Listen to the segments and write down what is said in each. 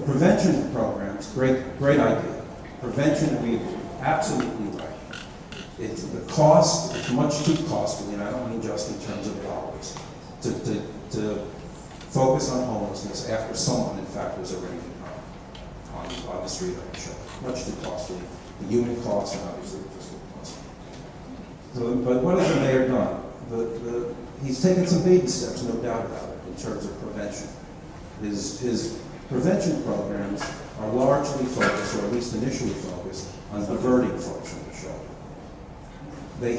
prevention programs, great idea. Prevention, we absolutely right. It's the cost, it's much too costly, and I don't mean just in terms of dollars, to focus on homelessness after someone, in fact, was already on the street or the shelter. Much too costly. The human costs and obviously the fiscal costs. So, but what has the mayor done? He's taken some baby steps, no doubt about it, in terms of prevention. His prevention programs are largely focused, or at least initially focused, on diverting folks from the shelter. They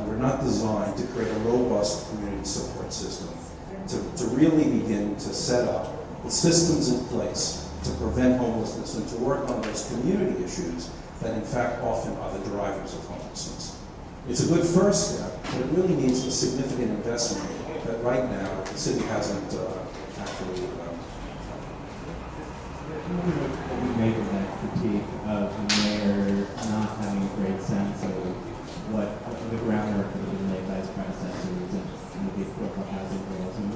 were not designed to create a robust community support system, to really begin to set up the systems in place to prevent homelessness and to work on those community issues that in fact often are the drivers of homelessness. It's a good first step, but it really needs a significant investment that right now the city hasn't actually What we make of that critique of the mayor not having a great sense of what the groundwork that had been laid by his predecessors and the affordable housing goals, and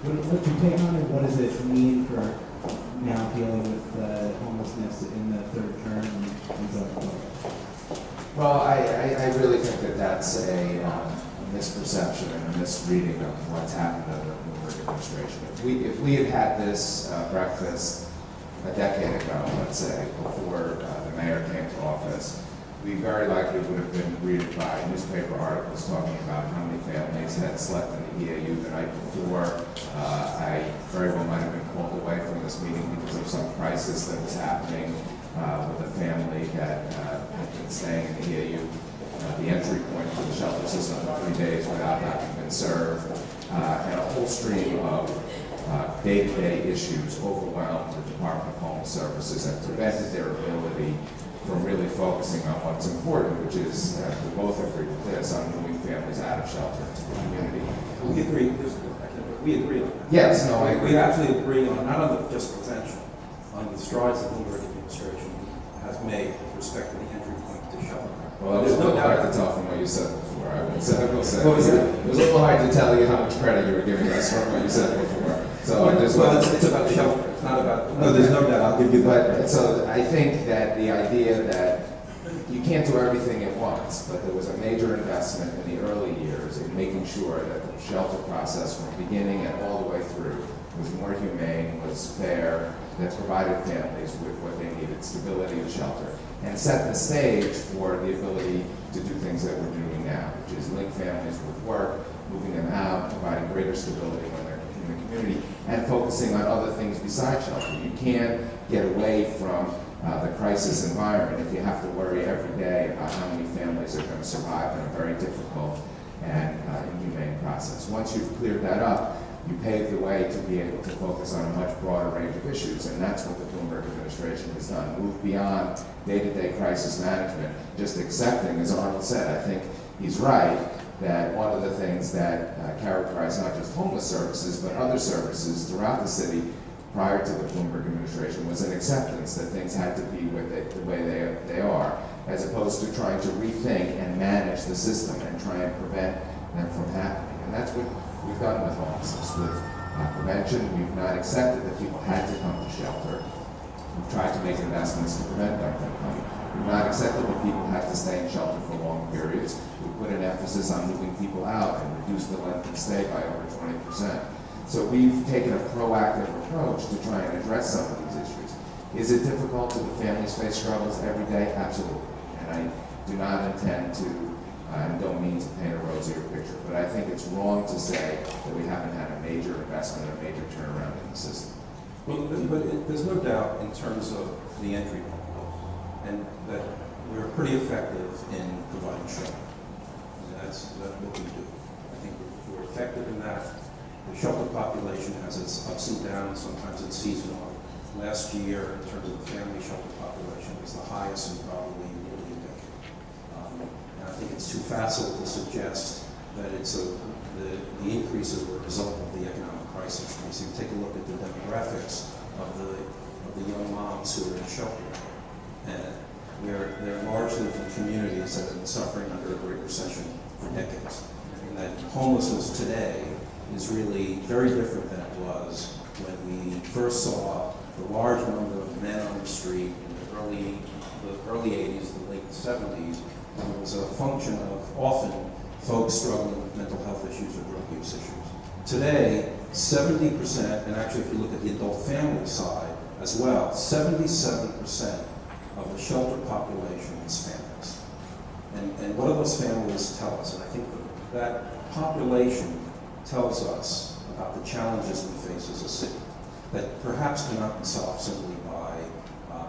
what's your take on it? What does it mean for now dealing with homelessness in the third term and going forward? Well, I really think that that's a misperception and a misreading of what's happened under the Bloomberg administration. If we had had this breakfast a decade ago, let's say, before the mayor came to office, we very likely would have been greeted by newspaper articles talking about how many families had slept in the EAU the night before. I very well might have been called away from this meeting because of some crisis that was happening with a family that had been staying in the EAU, the entry point to the shelter system for 3 days without having been served, and a whole stream of day-to-day issues overwhelmed the Department of Home Services and prevented their ability from really focusing on what's important, which is, we both agree with this, on moving families out of shelter into the community. we agree. We agree on that. Yes, no, I agree. We actually agree on not on just prevention, on the strides the Bloomberg administration has made with respect to the entry point to shelter. Well, it was a little hard to tell from what you said before. I will say. What was it? It was a little hard to tell you how much credit you were giving us from what you said before. So I just well, it's about shelter. It's not about. No, there's no doubt. I'll give you that. But so I think that the idea that you can't do everything at once, but there was a major investment in the early years in making sure that the shelter process from the beginning and all the way through was more humane, was fair, that provided families with what they needed, stability and shelter, and set the stage for the ability to do things that we're doing now, which is link families with work, moving them out, providing greater stability when they're in the community, and focusing on other things besides shelter. You can't get away from the crisis environment if you have to worry every day about how many families are going to survive in a very difficult and inhumane process. Once you've cleared that up, you pave the way to be able to focus on a much broader range of issues, and that's what the Bloomberg administration has done. Move beyond day-to-day crisis management, just accepting, as Arnold said, I think he's right, that one of the things that characterized not just homeless services, but other services throughout the city prior to the Bloomberg administration was an acceptance that things had to be with it the way they are, as opposed to trying to rethink and manage the system and try and prevent them from happening. And that's what we've done with homelessness. With prevention, we've not accepted that people had to come to shelter. We've tried to make investments to prevent them from coming. We've not accepted that people had to stay in shelter for long periods. We put an emphasis on moving people out and reduce the length of stay by over 20%. So we've taken a proactive approach to try and address some of these issues. Is it difficult? Do the families face struggles every day? Absolutely. And I do not intend to, and don't mean to paint a rosier picture, but I think it's wrong to say that we haven't had a major investment, a major turnaround in the system. Well, but there's no doubt in terms of the entry point, and that we're pretty effective in providing shelter. That's what we do. I think we're effective in that. The shelter population has its ups and downs. Sometimes it's seasonal. Last year, in terms of the family shelter population, was the highest in probably nearly a decade. And I think it's too facile to suggest that the increases were a result of the economic crisis. So you take a look at the demographics of the young moms who are in shelter, and they're largely from communities that have been suffering under a great recession for decades. And that homelessness today is really very different than it was when we first saw the large number of men on the street in the early 80s, the late 70s, and it was a function of often folks struggling with mental health issues or drug use issues. Today, 70%, and actually if you look at the adult family side as well, 77% of the shelter population is families. And what do those families tell us? And I think that population tells us about the challenges we face as a city that perhaps cannot be solved simply by what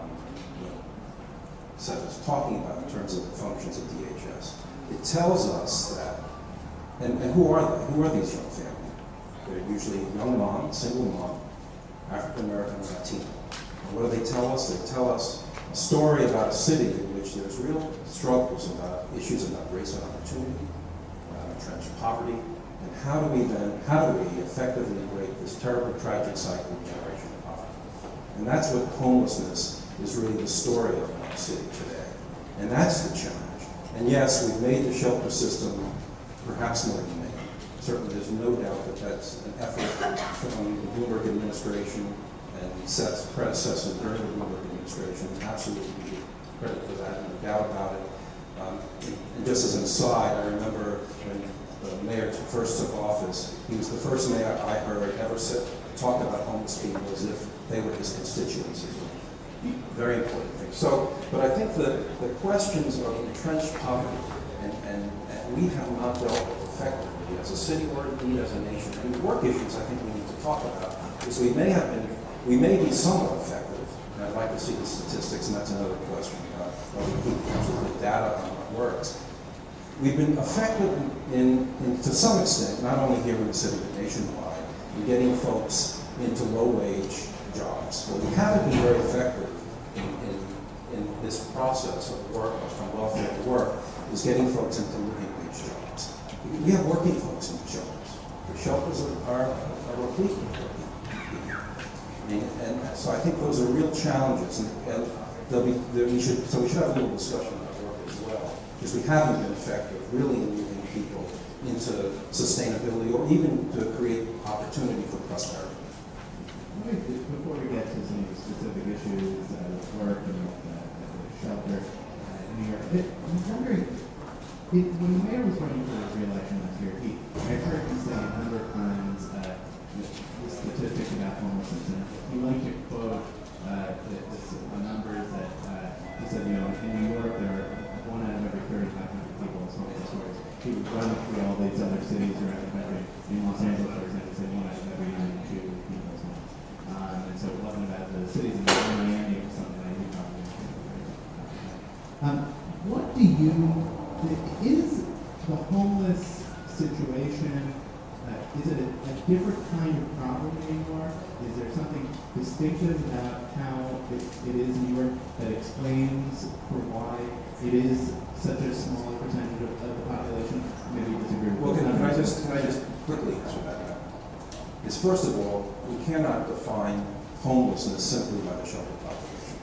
Seth was talking about in terms of the functions of DHS. It tells us that, and who are they? Who are these young families? They're usually young mom, single mom, African American, Latino. And what do they tell us? They tell us a story about a city in which there's real struggles about issues about race and opportunity, entrenched poverty, and how do we effectively break this terrible, tragic cycle of generational poverty? And that's what homelessness is really the story of our city today. And that's the challenge. And yes, we've made the shelter system perhaps more humane. Certainly there's no doubt that that's an effort from the Bloomberg administration and Seth's predecessor during the Bloomberg administration. Absolutely give credit for that, no doubt about it. And just as an aside, I remember when the mayor first took office, he was the first mayor I heard ever talk about homeless people as if they were his constituents. Very important thing. So, but I think the questions of entrenched poverty, and we have not dealt with effectively as a city or indeed as a nation. And the work issues I think we need to talk about, because we may be somewhat effective, and I'd like to see the statistics, and that's another question, whether we keep the data on what works. We've been effective to some extent, not only here in the city, but nationwide, in getting folks into low-wage jobs. But we haven't been very effective in this process of work, from welfare to work, is getting folks into living wage jobs. We have working folks in shelters. The shelters are replete with working people. And so I think those are real challenges, and we should have a little discussion about work as well, because we haven't been effective really in moving people into sustainability or even to create opportunity for prosperity. Before we get to some of the specific issues with work and with shelter in New York, I'm wondering, when the mayor was running for his re-election last year, I heard him say a number of times the statistic about homelessness, and he liked to quote the numbers that he said, in New York there are 1 out of every 3,500 people is homeless. Whereas he would run through all these other cities around the country. In Los Angeles, for example, he said 1 out of every 92 people is homeless. And so it wasn't about the cities in Miami or something like that. What do you, is the homeless situation, is it a different kind of problem in New York? Is there something distinctive about how it is in New York that explains for why it is such a small percentage of the population? Maybe you disagree with Well, this. can I just quickly answer that? Is first of all, we cannot define homelessness simply by the shelter population.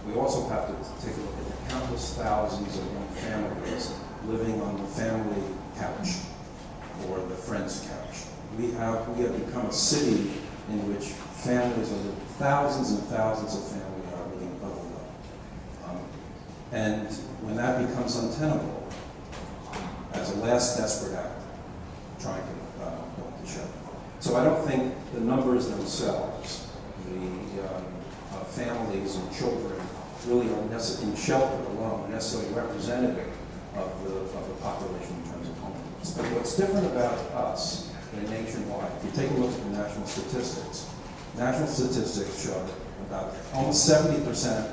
We also have to take a look at the countless thousands of young families living on the family couch or the friend's couch. We have become a city in which families are living, thousands and thousands of families are living bubbled up. And when that becomes untenable, as a last desperate act, trying to go into shelter. So I don't think the numbers themselves, the families and children, really are in shelter alone, are necessarily representative of the population in terms of homelessness. But what's different about us nationwide, if you take a look at the national statistics show about almost 70%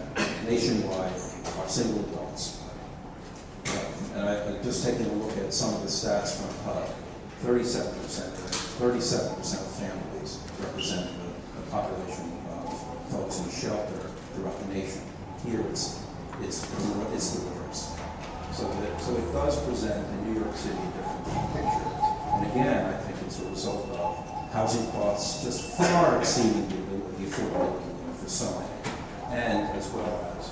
nationwide are single adults. And I just taking a look at some of the stats from HUD, 37% of families represent the population of folks in shelter throughout the nation. Here it's the reverse. So it does present in New York City a different picture. And again, I think it's a result of housing costs just far exceeding the affordability limit for some, and as well as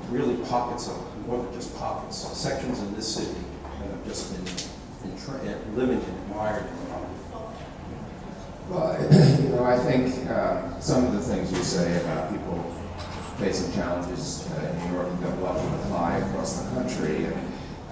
really pockets of, more than just pockets, sections in this city that have just been living and mired in poverty. Well, I think some of the things you say about people facing challenges in New York don't often apply across the country.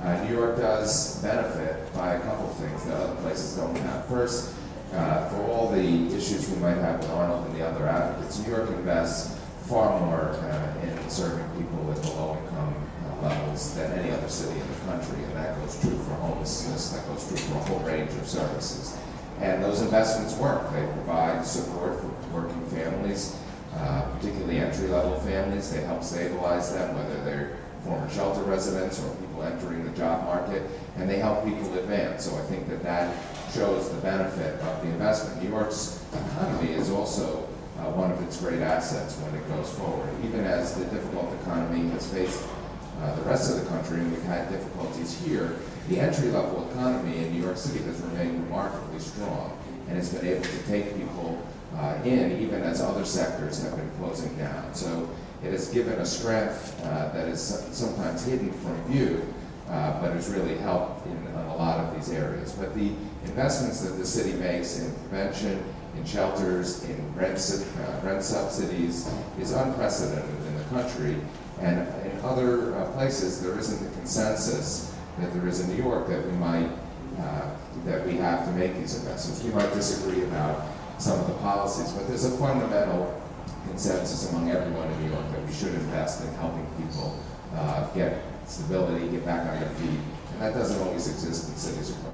And New York does benefit by a couple of things that other places don't have. First, for all the issues we might have with Arnold and the other advocates, New York invests far more in serving people at the low-income levels than any other city in the country, and that goes true for homelessness, that goes true for a whole range of services. And those investments work. They provide support for working families, particularly entry-level families. They help stabilize them, whether they're former shelter residents or people entering the job market, and they help people advance. So I think that shows the benefit of the investment. New York's economy is also one of its great assets when it goes forward. Even as the difficult economy has faced the rest of the country, and we've had difficulties here, the entry-level economy in New York City has remained remarkably strong, and it's been able to take people in even as other sectors have been closing down. So it has given a strength that is sometimes hidden from view, but has really helped in a lot of these areas. But the investments that the city makes in prevention, in shelters, in rent subsidies is unprecedented in the country. And in other places, there isn't the consensus that there is in New York that we have to make these investments. We might disagree about some of the policies, but there's a fundamental consensus among everyone in New York that we should invest in helping people get stability, get back on their feet, and that doesn't always exist in cities across